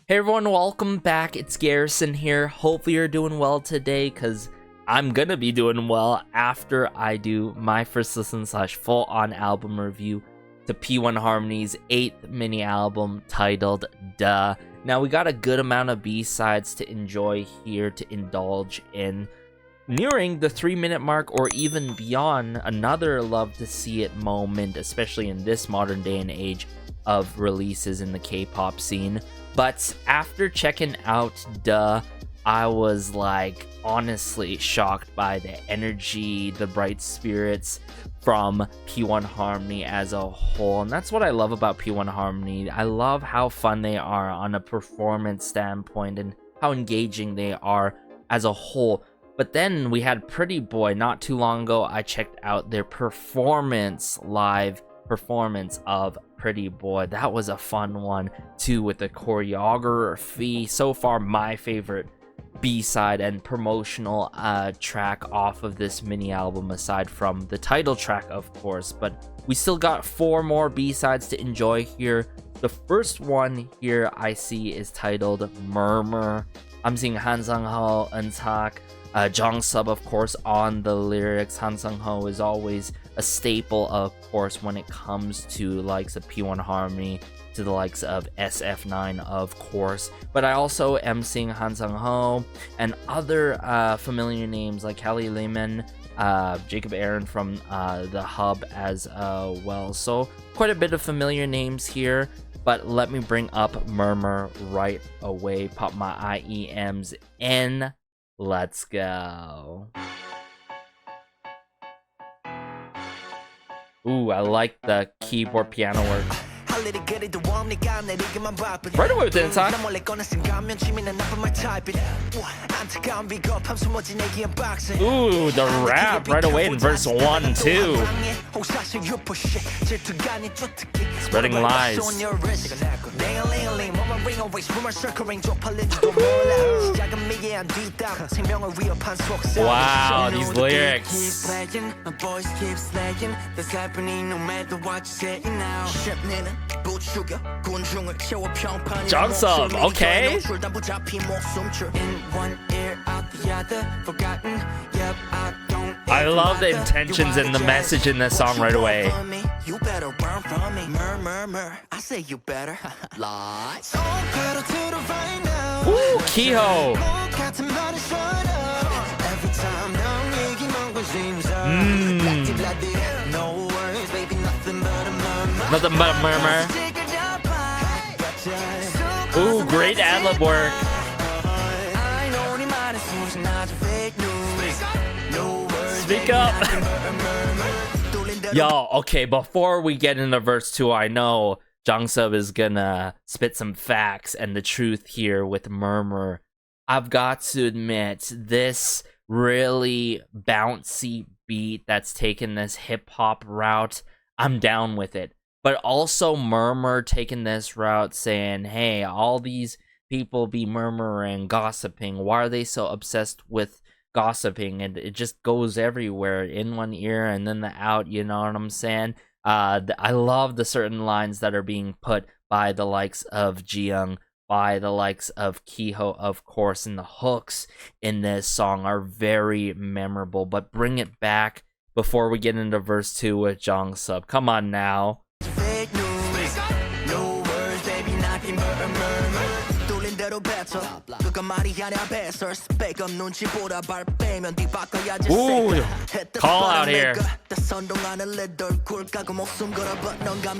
Hey everyone, welcome back. It's Garrison here. Hopefully you're doing well today, because I'm gonna be doing well after I do my first listen / full-on album review to P1Harmony's 8th mini album titled Duh. Now we got a good amount of B-sides to enjoy here, to indulge in. Nearing the 3-minute mark or even beyond, another love to see it moment, especially in this modern day and age of releases in the K-pop scene. But after checking out Duh, I was like honestly shocked by the energy, the bright spirits from P1Harmony as a whole. And that's what I love about P1Harmony. I love how fun they are on a performance standpoint and how engaging they are as a whole. But then we had Pretty Boy not too long ago. I checked out their live performance of Pretty Boy. That was a fun one too, with the choreography. So far my favorite B-side and promotional track off of this mini album, aside from the title track of course. But we still got 4 more B-sides to enjoy here. The first one here I see is titled Murmur. I'm seeing Han Sang-ho, Eun-tak, Jong-sub of course on the lyrics. Han Sang-ho is always a staple of course when it comes to likes of P1Harmony, to the likes of SF9 of course. But I also am seeing Han Sang-ho and other familiar names like Hallie Lehman, Jacob Aaron from the Hub as well. So quite a bit of familiar names here. But let me bring up Murmur right away. Pop my IEMs in. Let's go. Ooh, I like the keyboard piano work. Right away with the inside. Ooh, the rap right away in verse 1, 2. Spreading lies. Wow, these lyrics. Jong-sub, okay. I love the intentions and the message in this song right away. Ooh, Kehoe. Nothing but a murmur. Ooh, great ad-lib work. Speak up. Yo, okay, before we get into verse 2, I know Jong-sub is gonna spit some facts and the truth here with Murmur. I've got to admit, this really bouncy beat that's taken this hip-hop route, I'm down with it. But also Murmur taking this route, saying, hey, all these people be murmuring, gossiping. Why are they so obsessed with gossiping? And it just goes everywhere, in one ear and then the out, you know what I'm saying? I love the certain lines that are being put by the likes of Jiyoung, by the likes of Kehoe, of course, and the hooks in this song are very memorable. But bring it back before we get into verse 2 with Jong-sub. Come on now. Ooh, call out here.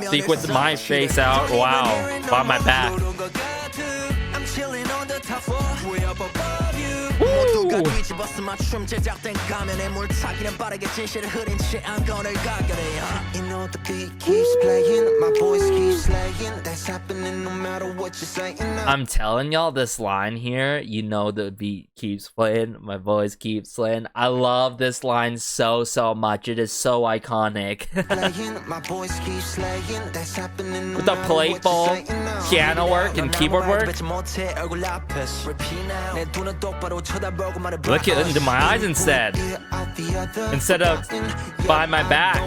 Speak with my face out. Wow, on my back. Woo. I'm telling y'all, this line here, you know the beat keeps playing, my voice keeps playing. I love this line so much. It is so iconic. With the playful piano work and keyboard work. Look into my eyes instead of by my back.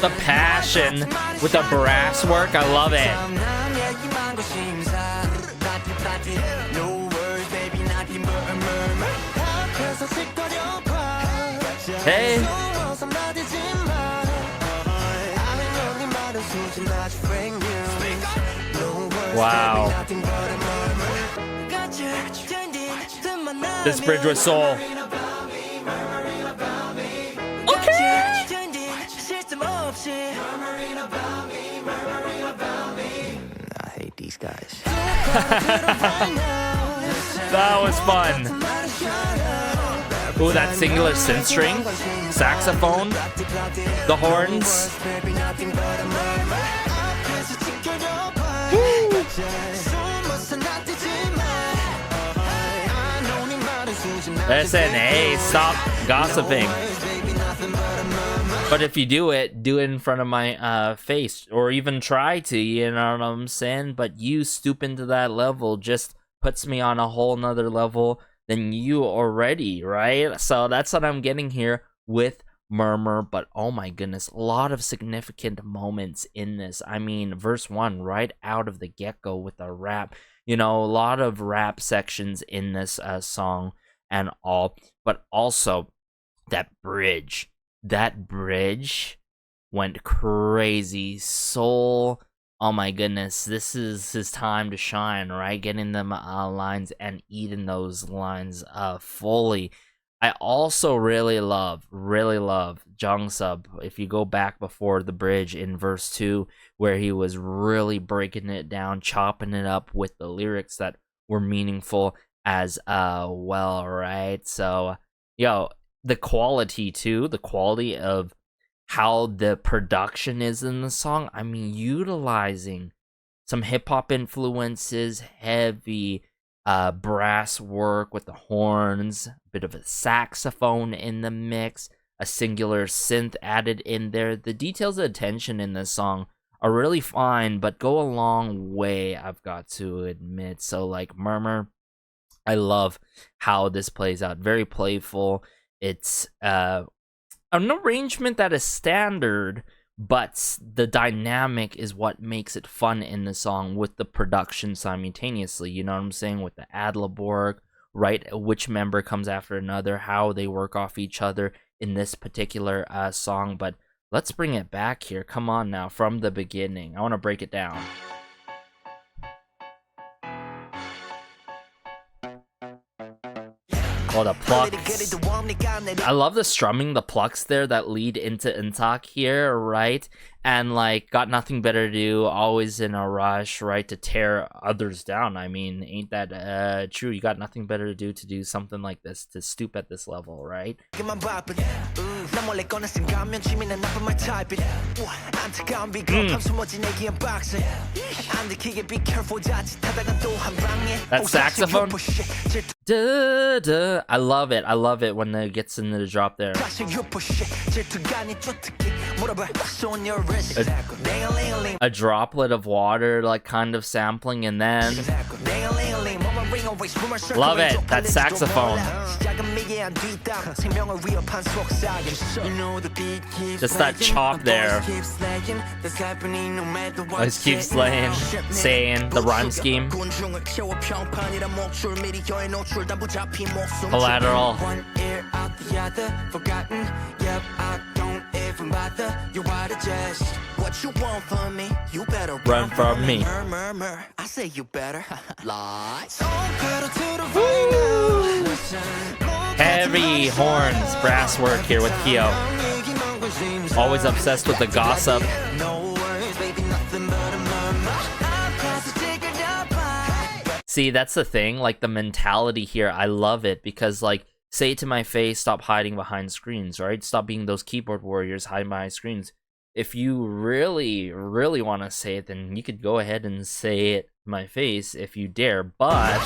The passion with the brass work, I love it. Hey. Wow. This bridge was soul. Okay. I hate these guys. That was fun. Ooh, that singular synth string, saxophone, the horns. Listen, hey, stop gossiping. But if you do it in front of my face, or even try to, you know what I'm saying? But you stoop into that level just puts me on a whole nother level than you already, right? So that's what I'm getting here with Murmur. But oh my goodness, a lot of significant moments in this. I mean, verse 1 right out of the get-go with a rap. You know, a lot of rap sections in this song and all, but also that bridge went crazy. Soul, oh my goodness, this is his time to shine, right? Getting them lines and eating those lines fully. I also really love Jungsub. If you go back before the bridge in verse 2, where he was really breaking it down, chopping it up with the lyrics that were meaningful as well, right? So, yo, the quality too, the quality of how the production is in the song. I mean, utilizing some hip-hop influences, heavy brass work with the horns, a bit of a saxophone in the mix, a singular synth added in there. The details of attention in this song are really fine, but go a long way, I've got to admit. So, like, Murmur, I love how this plays out. Very playful. It's an arrangement that is standard, but the dynamic is what makes it fun in the song with the production simultaneously. You know what I'm saying? With the ad-lib work, right? Which member comes after another, how they work off each other in this particular song. But let's bring it back here. Come on now, from the beginning. I want to break it down. Oh, the plucks. I love the strumming, the plucks there that lead into Intak here, right? And, like, got nothing better to do, always in a rush, right, to tear others down. I mean, ain't that true? You got nothing better to do something like this, to stoop at this level, right? That saxophone. Duh, duh. I love it when it gets into the drop there. A droplet of water, like, kind of sampling, and then love it, that saxophone. Just that chop there. I just keep slaying, saying the rhyme scheme. Collateral. Run from me. I say you better. Heavy horns, brass work here with Kyo. Always obsessed with the gossip. See, that's the thing, like, the mentality here, I love it, because, like, say it to my face, stop hiding behind screens, right? Stop being those keyboard warriors hiding behind screens. If you really, really want to say it, then you could go ahead and say it to my face if you dare, but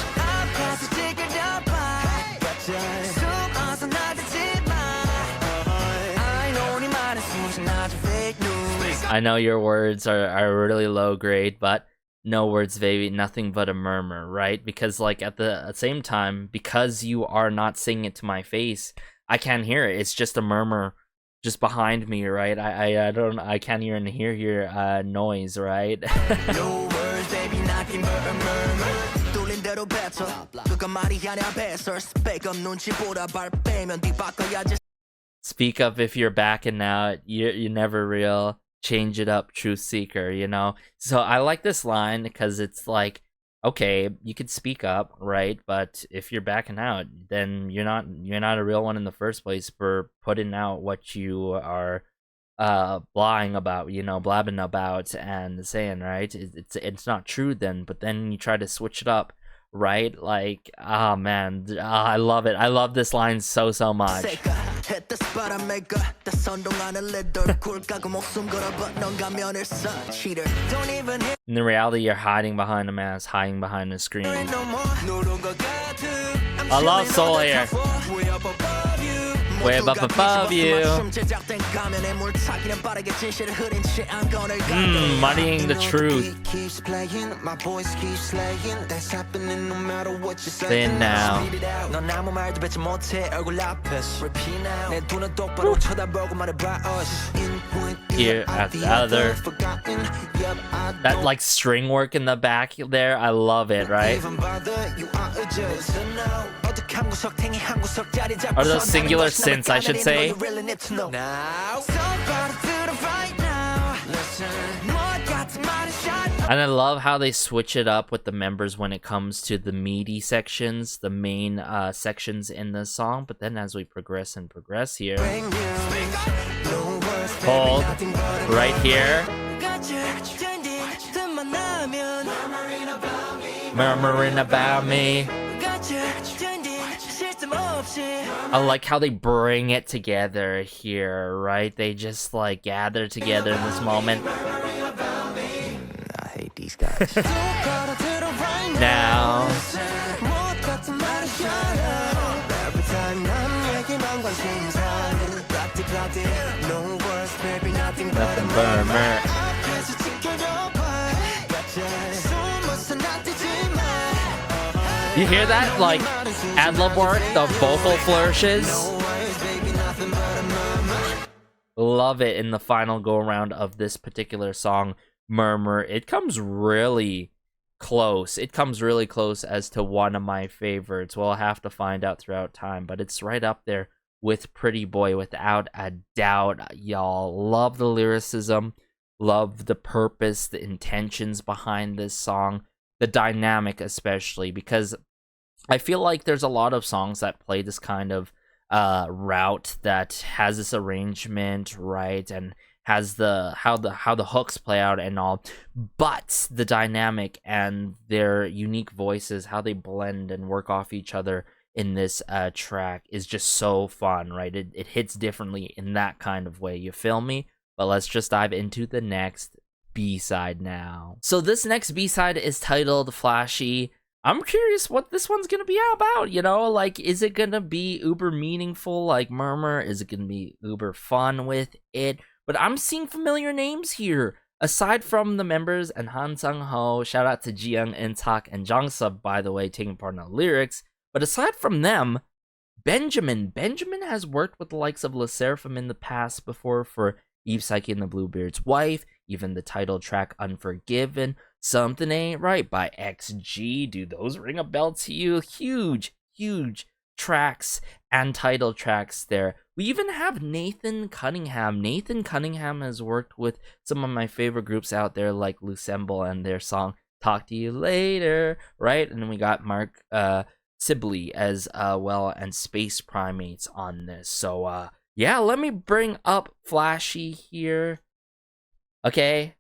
I know your words are really low grade, but no words, baby, nothing but a murmur, right? Because like at the same time, because you are not saying it to my face, I can't hear it. It's just a murmur just behind me, right? I can't even hear your noise, right? No words, baby, nothing but a murmur. 뚫린 대로 뱉어. 그건 말이 아니야 배설. Speak up 눈치보다 발 빼면 뒤바꿔야지. Speak up if you're backing out. You're never real. Change it up, truth seeker, you know? So I like this line because it's like, okay, you could speak up, right? But if you're backing out, then you're not a real one in the first place for putting out what you are blabbing about and saying, right? It's not true then, but then you try to switch it up, right? Like, oh man, I love it. I love this line so much. In the reality, you're hiding behind a mask, hiding behind a screen. I love Soul here. Way up above you. Muddying the truth. Say now. Here at the other. That like string work in the back there, I love it, right? Are those singular synths, I should say? And I love how they switch it up with the members when it comes to the meaty sections, the main sections in the song. But then as we progress here, hold right here, murmuring about me. I like how they bring it together here, right? They just like gather together in this moment. I hate these guys. Now. Nothing but a murmur. You hear that? Like, ad-lib work, the vocal flourishes. Love it in the final go-around of this particular song, Murmur. It comes really close. It comes really close as to one of my favorites. We'll have to find out throughout time, but it's right up there with Pretty Boy without a doubt, y'all. Love the lyricism, love the purpose, the intentions behind this song, the dynamic especially, because I feel like there's a lot of songs that play this kind of route that has this arrangement, right, and has how the hooks play out and all, but the dynamic and their unique voices, how they blend and work off each other in this track is just so fun, right? It hits differently in that kind of way, you feel me? But let's just dive into the next B-side now. So this next B-side is titled Flashy. I'm curious what this one's gonna be about, you know? Like, is it gonna be uber meaningful like Murmur? Is it gonna be uber fun with it? But I'm seeing familiar names here. Aside from the members and Han Sang-ho, shout out to Jiyoung, In-tak, and Jong-sub, by the way, taking part in the lyrics. But aside from them, Benjamin has worked with the likes of LE SSERAFIM in the past before for Eve Psyche and the Bluebeard's Wife, even the title track Unforgiven, Something Ain't Right by XG. Do those ring a bell to you? Huge tracks and title tracks there. We even have Nathan Cunningham. Nathan Cunningham has worked with some of my favorite groups out there like Lucemble and their song Talk to You Later, right? And then we got Mark Sibley as well, and Space Primates on this. So yeah, let me bring up Flashy here. Okay,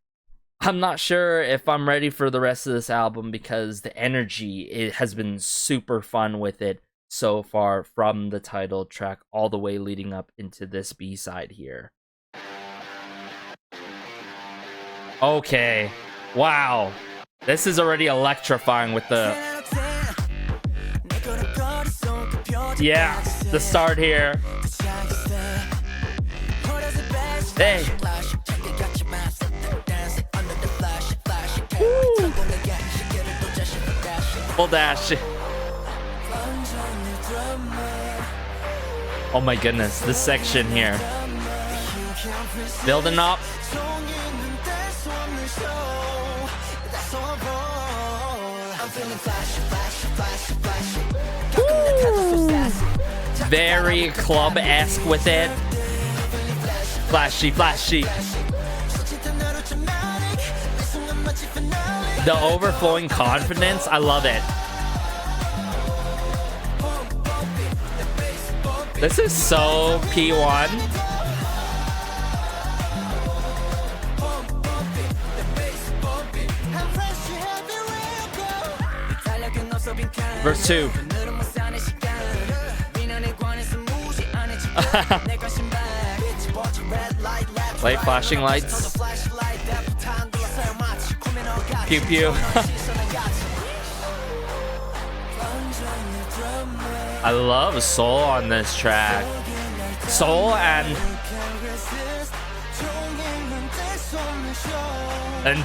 I'm not sure if I'm ready for the rest of this album because the energy, it has been super fun with it. so far from the title track all the way leading up into this B-side here. Okay, wow, this is already electrifying with the the start here. Hey. Woo. Full dash. Oh my goodness, this section here. Building up. Woo. Very club-esque with it. Flashy, flashy. The overflowing confidence, I love it. This is so P1. Verse 2. Light flashing lights. Pew pew. I love soul on this track. Soul and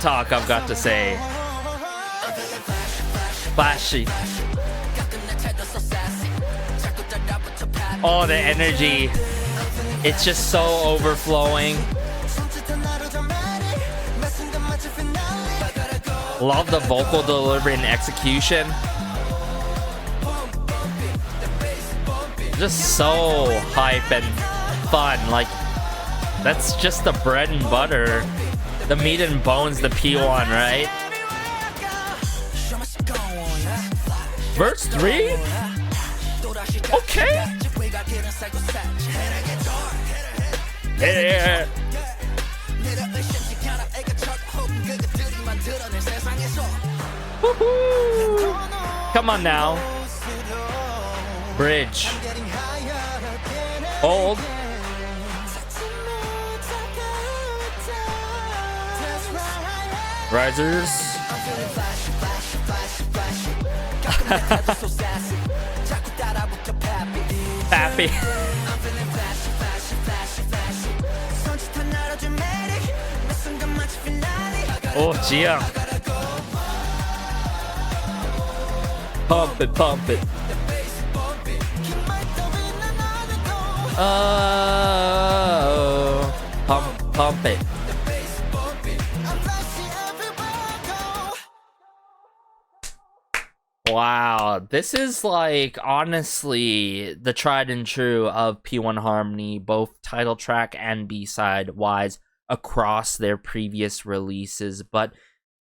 talk, I've got to say. Flashy. Oh, the energy. It's just so overflowing. Love the vocal delivery and execution. Just so hype and fun. Like, that's just the bread and butter. The meat and bones, the P1, right? Verse 3? Okay. Yeah. Woohoo! Come on now. Bridge. Hold. Risers. Happy. Oh, Gia. Pump it, pump it. Oh, pump it. Wow, this is like honestly the tried and true of P1Harmony, both title track and B-side wise across their previous releases. But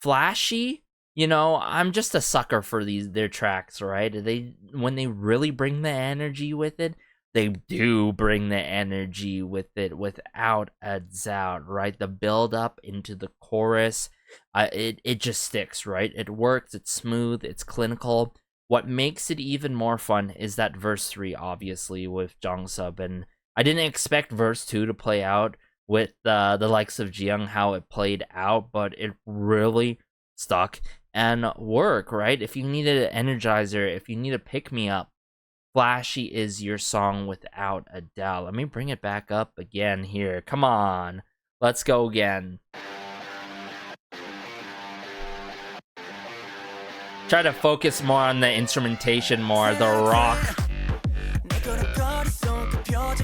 flashy, you know, I'm just a sucker for their tracks, right? When they really bring the energy with it, they do bring the energy with it without a doubt, right? The build up into the chorus, it just sticks, right? It works, it's smooth, it's clinical. What makes it even more fun is that verse 3, obviously, with Jongsub. And I didn't expect verse 2 to play out with the likes of Jiyoung, how it played out, but it really stuck and worked, right? If you needed an energizer, if you need a pick-me-up, Flashy is your song without a doubt. Let me bring it back up again here. Come on. Let's go again. Try to focus more on the instrumentation more, the rock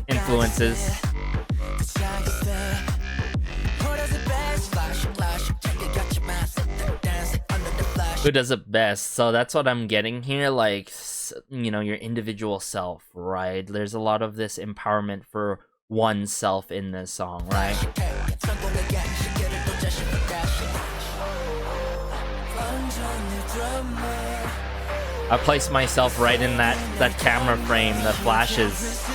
influences. Who does it best? So that's what I'm getting here, like, you know, your individual self, right? There's a lot of this empowerment for oneself in this song, right? I place myself right in that camera frame that flashes.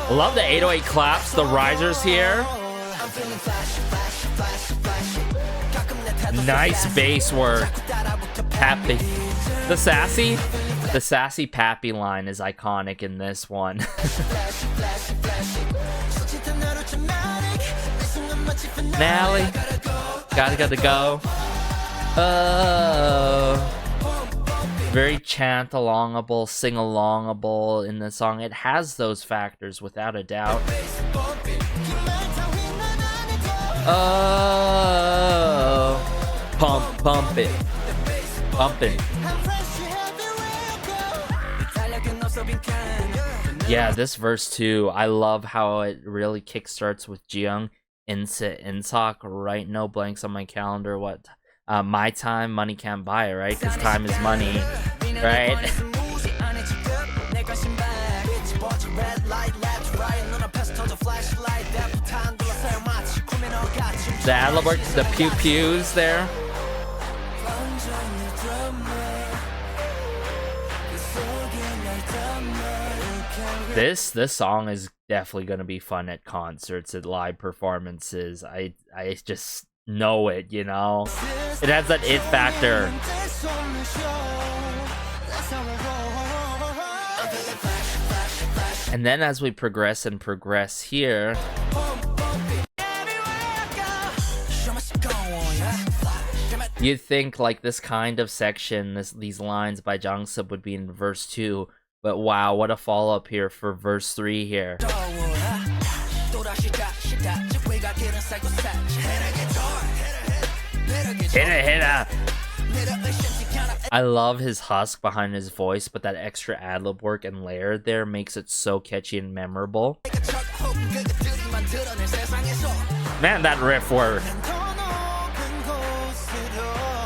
I love the 808 claps, the risers here. Nice bass work. Happy. The sassy pappy line is iconic in this one. Nally, gotta go. Very chant-alongable, sing-alongable in the song. It has those factors without a doubt. Pump it. Pumping. Yeah, this verse too. I love how it really kickstarts with Jiyoung. Insit, Intok, right? No blanks on my calendar. What? My time, money can't buy it, right? Because time is money, right? The ad work, the pew pews there. This song is definitely gonna be fun at concerts, at live performances. I just know it, you know. It has that it factor. And then as we progress here, you'd think like this kind of section, these lines by Jungsub would be in verse 2. But wow, what a follow-up here for verse 3 here. Hit. I love his husk behind his voice, but that extra ad-lib work and layer there makes it so catchy and memorable. Man, that riff work.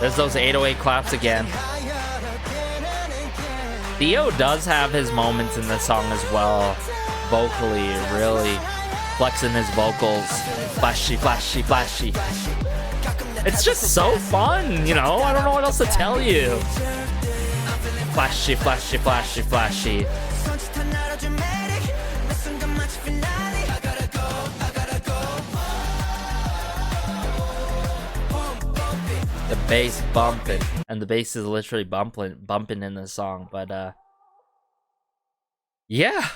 There's those 808 claps again. Theo does have his moments in this song as well. Vocally, really flexing his vocals. Flashy. It's just so fun, you know? I don't know what else to tell you. Flashy. The bass bumping, and the bass is literally bumping in the song. But yeah,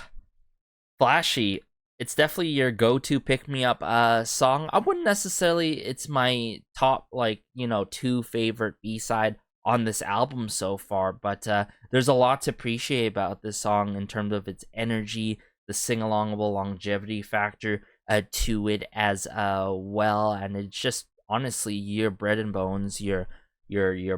flashy. It's definitely your go-to pick-me-up song. I wouldn't necessarily. It's my top, like, you know, 2 favorite B-side on this album so far. But there's a lot to appreciate about this song in terms of its energy, the sing-alongable longevity factor to it as well, and it's just. Honestly, your bread and bones, your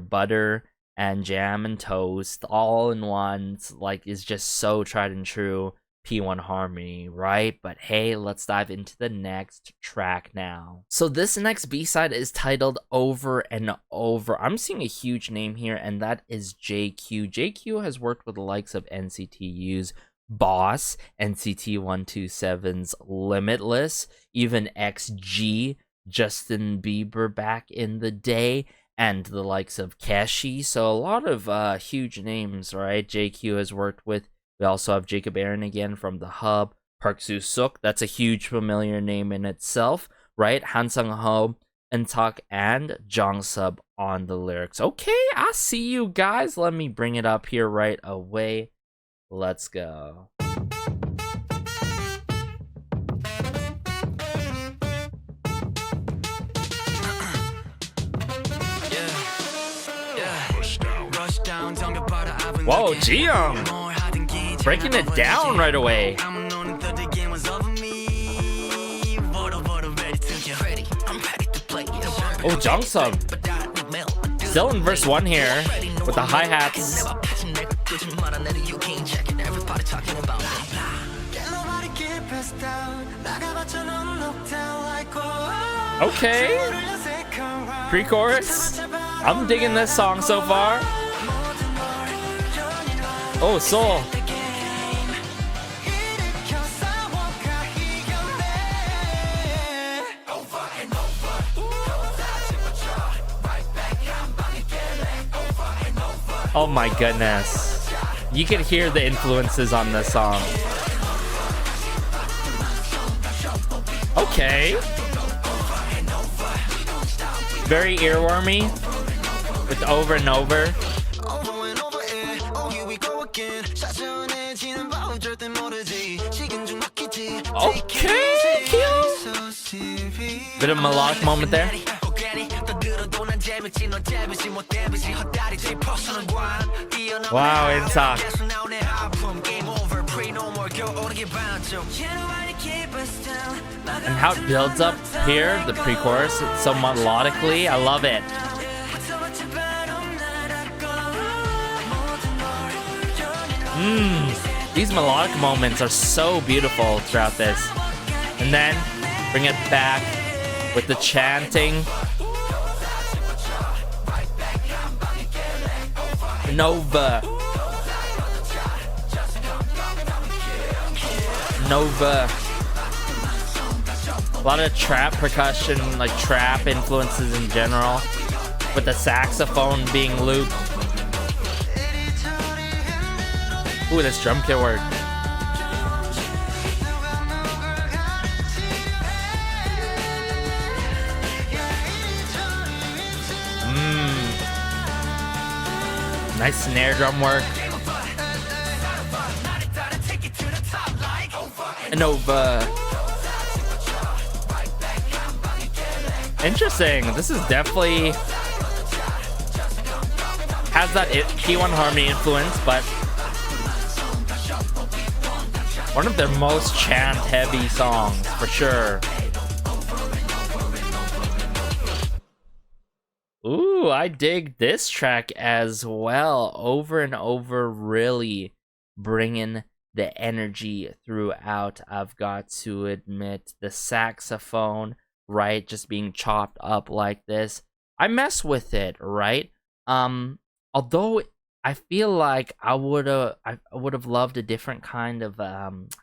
butter and jam and toast, all in one, like, is just so tried and true P1Harmony, right? But hey, let's dive into the next track now. So this next B-side is titled Over and Over. I'm seeing a huge name here, and that is JQ. JQ has worked with the likes of NCTU's Boss, NCT 127's Limitless, even XG, Justin Bieber back in the day, and the likes of Kacey. So a lot of huge names, right? JQ has worked with. We also have Jacob Aaron again from The Hub. Park Soo-suk, that's a huge familiar name in itself, right? Han Sung-ho, Intok, and Jungsub on the lyrics. Okay, I see you guys. Let me bring it up here right away. Let's go. Whoa, Jiyoung! Breaking it down right away. Oh, Jungsub. Still in verse 1 here with the hi-hats. Okay. Pre-chorus. I'm digging this song so far. Oh, Soul. Oh my goodness. You can hear the influences on this song. Okay. Very earwormy with Over and Over. Okay, cute. Bit of melodic moment there. Wow, in talk. And how it builds up here, the pre-chorus, so melodically, I love it. These melodic moments are so beautiful throughout this. And then bring it back with the chanting. Nova. A lot of trap percussion, like trap influences in general, with the saxophone being looped. Ooh, this drum kit work. Nice snare drum work. Nova. Interesting. This is definitely has that P1Harmony influence, but one of their most chant-heavy songs for sure. Ooh, I dig this track as well. Over and over, really bringing the energy throughout. I've got to admit, the saxophone, right, just being chopped up like this, I mess with it, right? Although I feel like I would have loved a different kind of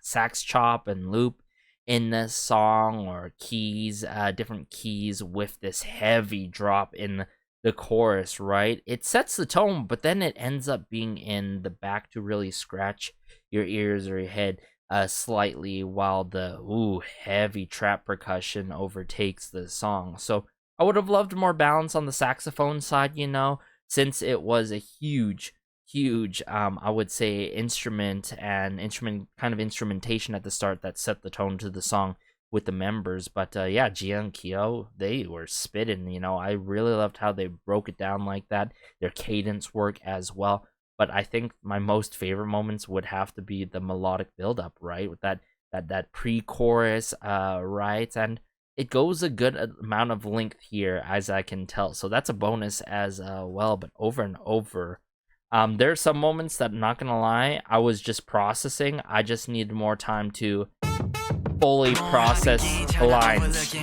sax chop and loop in this song, or keys, different keys with this heavy drop in the chorus, right? It sets the tone, but then it ends up being in the back to really scratch your ears or your head slightly, while the heavy trap percussion overtakes the song. So I would have loved more balance on the saxophone side, you know, since it was a huge I would say instrumentation at the start that set the tone to the song with the members. But yeah, Jia and Kyo, they were spitting, you know. I really loved how they broke it down like that, their cadence work as well. But I think my most favorite moments would have to be the melodic build-up, right, with that pre-chorus, right, and it goes a good amount of length here, as I can tell, so that's a bonus as well. But over and over, there are some moments that, I'm not gonna lie, I was just processing. I just needed more time to fully process the lines.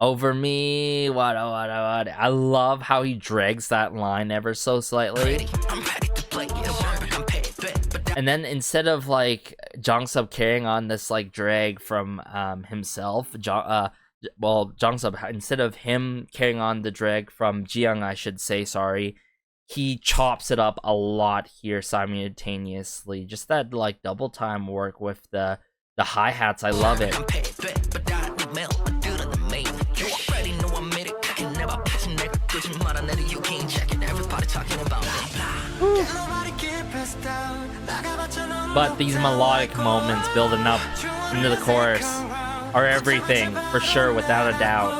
Over me, what? I love how he drags that line ever so slightly. And then instead of like Jungsub carrying on this like drag from himself, Jungsub, instead of him carrying on the drag from Jiyoung, I should say, sorry, he chops it up a lot here simultaneously. Just that like double time work with the hi-hats, I love it. But these melodic moments building up into the chorus are everything, for sure, without a doubt.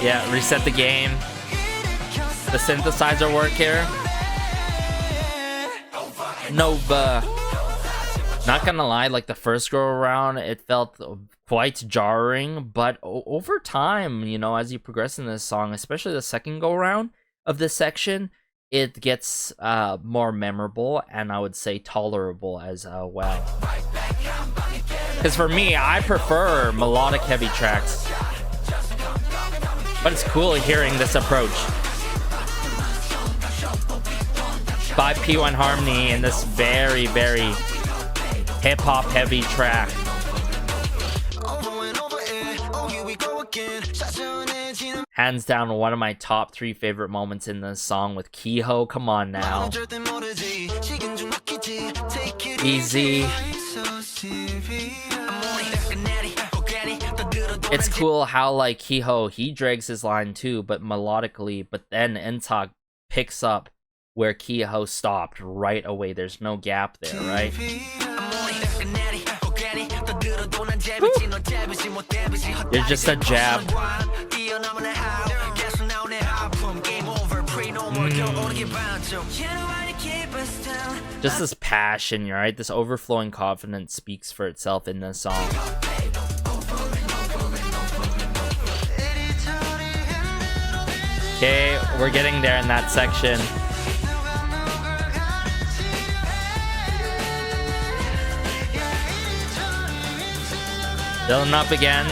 Yeah, reset the game. The synthesizer work here. Nova. Not gonna lie, like the first go around, it felt quite jarring, but over time, you know, as you progress in this song, especially the second go around of this section, it gets more memorable and I would say tolerable as well. Because for me, I prefer melodic heavy tracks, but it's cool hearing this approach by P1Harmony in this very, very hip-hop heavy track. Hands down, one of my top 3 favorite moments in this song with Kiho. Come on now. Easy. It's cool how like Kiho, he drags his line too, but melodically, but then Intak picks up where Kiho stopped right away. There's no gap there, right? You're just a jab. Just this passion, right? This overflowing confidence speaks for itself in this song. Okay, we're getting there in that section. Building up again.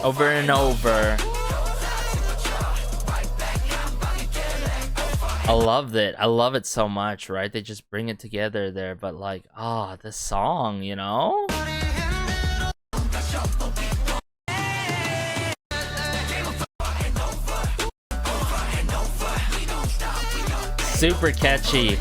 Over and over. I loved it. I love it so much, right? They just bring it together there, but like, this song, you know? Super catchy.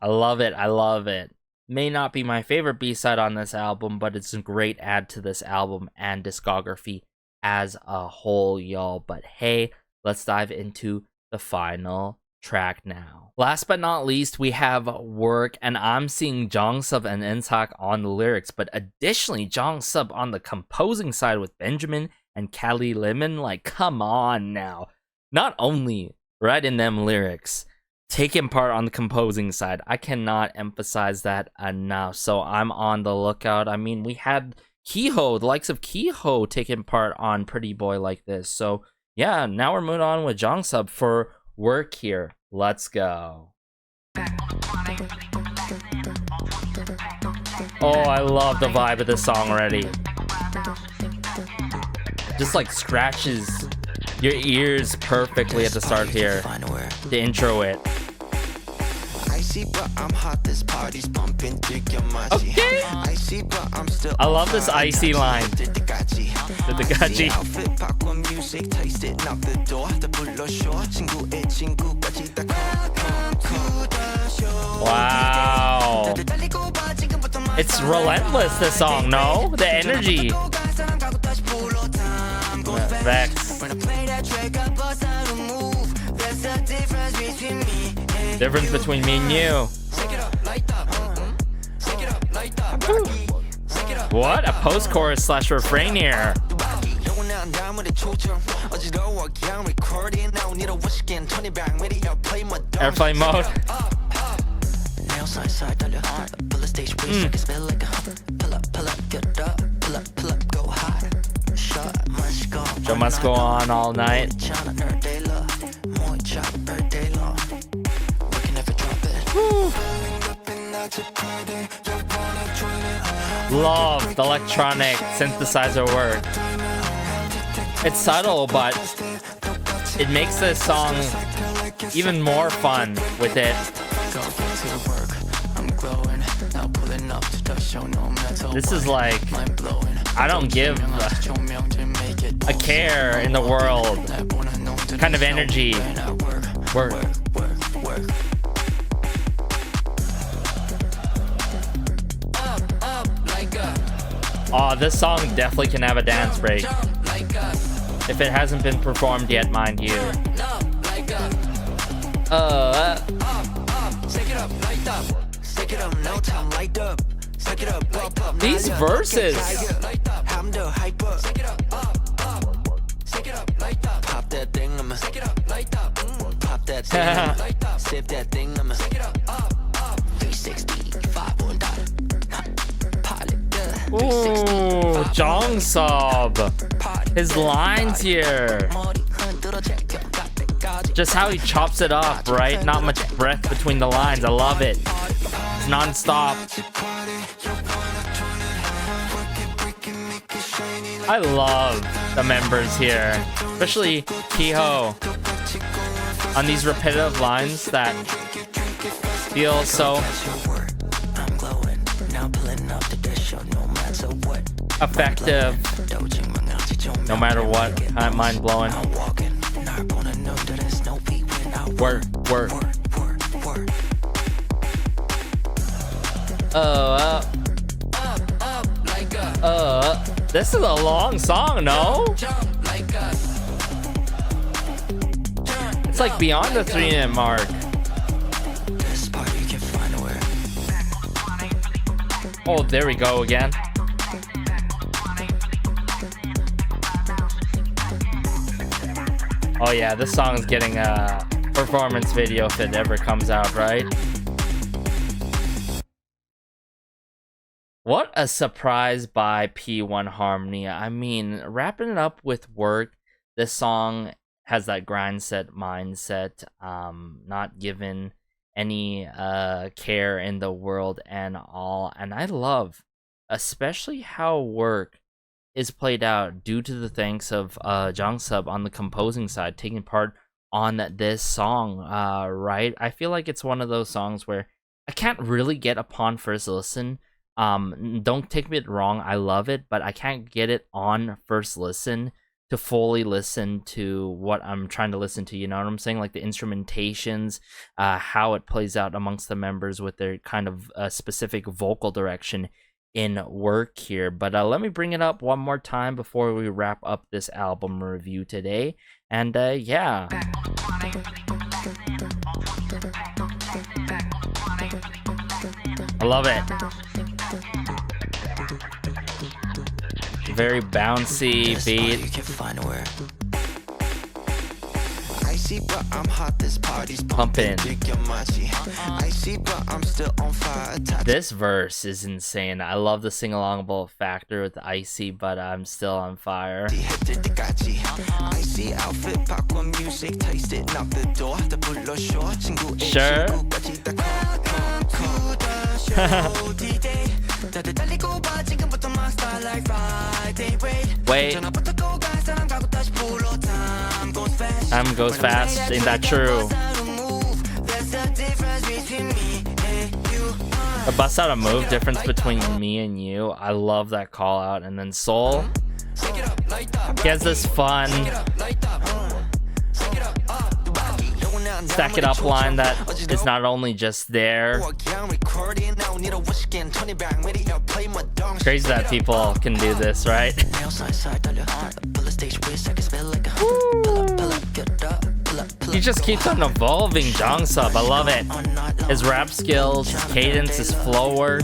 I love it. I love it. May not be my favorite B-side on this album, but it's a great add to this album and discography as a whole, y'all. But hey, let's dive into the final track now. Last but not least, we have Work, and I'm seeing Jongsub and Intak on the lyrics, but additionally Jongsub on the composing side with Benjamin and Kali Lemon. Like, come on now. Not only right in them lyrics, taking part on the composing side. I cannot emphasize that enough. So I'm on the lookout. I mean, we had Kiho, the likes of Kiho, taking part on Pretty Boy like this. So yeah, now we're moving on with Jongsub for Work here. Let's go. Oh, I love the vibe of this song already. Just like scratches your ears perfectly at the start here. To intro it. Okay. I love this icy line. The gachi. Wow. It's relentless, this song, no? The energy. Vex. Difference between me and you. What? A post-chorus / refrain here. Airplane mode. Show must go on all night. Love the electronic synthesizer work. It's subtle, but it makes this song even more fun with it. This is like, I don't give a care in the world kind of energy. Work. Oh, this song definitely can have a dance break. If it hasn't been performed yet, mind you. These verses. Ooh, Jongsub. His lines here. Just how he chops it up, right? Not much breath between the lines. I love it. It's non-stop. I love the members here, especially Kiho, on these repetitive lines that feel so effective, no matter what. Kind of mind-blowing. Work. This is a long song, no? It's like beyond the 3-minute mark. Oh, there we go again. Oh yeah, this song is getting a performance video if it ever comes out, right? What a surprise by P1Harmony. I mean, wrapping it up with work, this song has that grind set mindset, not given any care in the world and all. And I love especially how work is played out due to the thanks of Jongsub on the composing side, taking part on this song, right? I feel like it's one of those songs where I can't really get upon first listen. Don't take me wrong, I love it, but I can't get it on first listen to fully listen to what I'm trying to listen to, you know what I'm saying? Like the instrumentations, how it plays out amongst the members with their kind of specific vocal direction in work here. But let me bring it up one more time before we wrap up this album review today. And yeah. I love it. Very bouncy beat. Pumping. This verse is insane. I love the sing-alongable factor with Icy, but I'm still on fire. Sure. Wait. Time goes fast, ain't that true? A bust out a move difference between me and you. I love that call out. And then Soul, he has this fun stack it up line that is not only just there. Crazy that people can do this, right? He just keeps on evolving, Jongsub. I love it. His rap skills, his cadence, his flow work.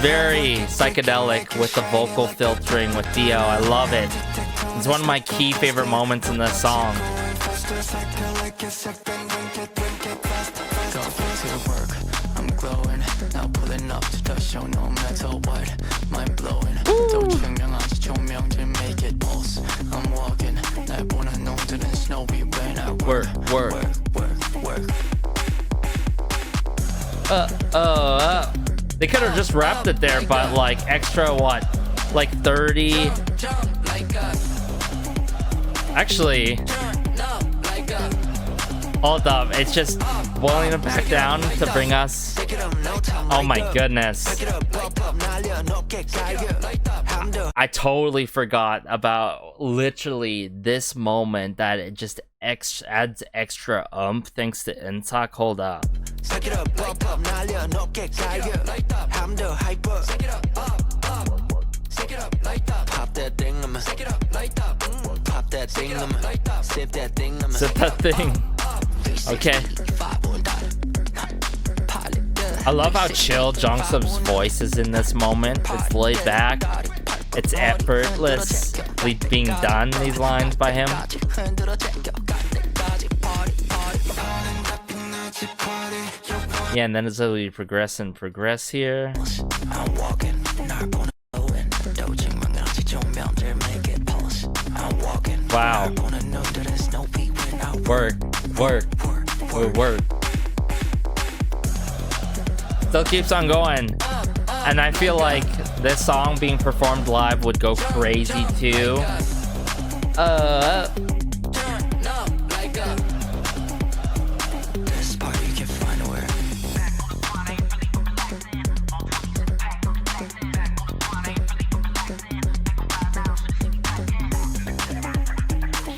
Very psychedelic with the vocal filtering with Dio. I love it. It's one of my key favorite moments in this song. Work. They could have just wrapped it there, but like extra what? Like 30. Actually, hold up. It's just boiling it back down to bring us. Oh my goodness. I totally forgot about literally this moment that it just adds extra thanks to Intak. Hold up. Sip that thing. Okay. I love how chill Jongsub's voice is in this moment. It's laid back. It's effortlessly being done, these lines by him. Yeah, and then as we progress here. Wow. Work. Still keeps on going. And I feel like this song being performed live would go crazy too.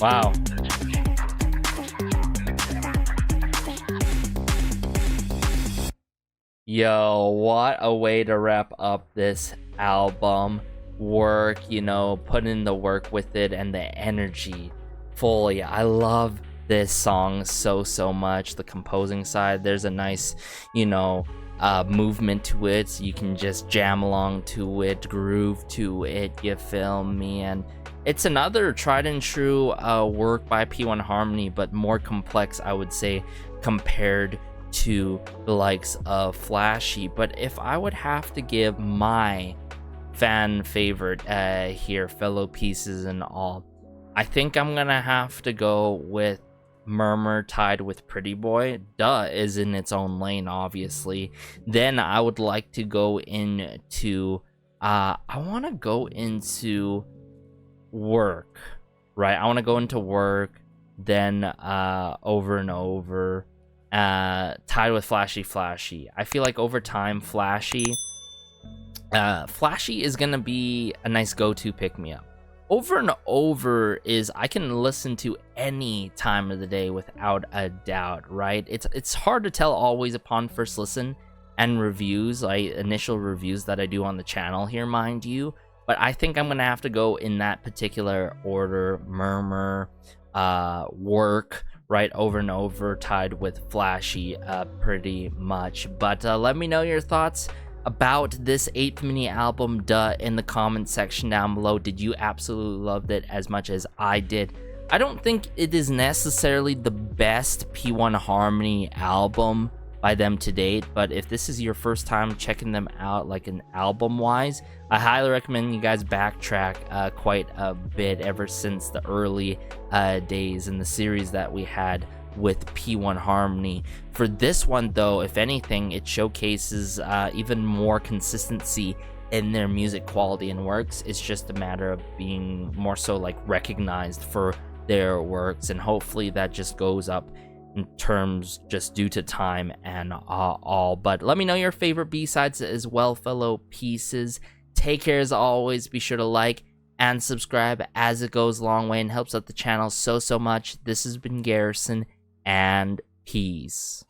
Wow. Yo, what a way to wrap up this album. Work, you know, put in the work with it and the energy fully. I love this song so much. The composing side, there's a nice, you know, movement to it, so you can just jam along to it, groove to it, you feel me? And it's another tried and true work by P1Harmony, but more complex, I would say, compared to the likes of Flashy. But if I would have to give my fan favorite here, fellow pieces and all, I think I'm gonna have to go with Murmur tied with Pretty Boy. Duh is in its own lane, obviously. Then I would like to go into I want to go into Work, right? I want to go into Work, then Over and Over, tied with Flashy. I feel like over time Flashy is gonna be a nice go-to pick-me-up. Over and Over is I can listen to any time of the day without a doubt, right? It's hard to tell always upon first listen and reviews, like initial reviews that I do on the channel here, mind you. But I think I'm gonna have to go in that particular order: Murmur, Work, right? Over and Over, tied with Flashy, pretty much. But let me know your thoughts about this 8th mini album, in the comment section down below. Did you absolutely love it as much as I did? I don't think it is necessarily the best P1Harmony album by them to date, but if this is your first time checking them out, like an album wise, I highly recommend you guys backtrack quite a bit ever since the early days in the series that we had with P1Harmony. For this one though, if anything, it showcases even more consistency in their music quality and works. It's just a matter of being more so like recognized for their works, and hopefully that just goes up in terms just due to time and all. But let me know your favorite B-sides as well, fellow pieces. Take care as always. Be sure to like and subscribe, as it goes a long way and helps out the channel so much. This has been Garrison, and peace.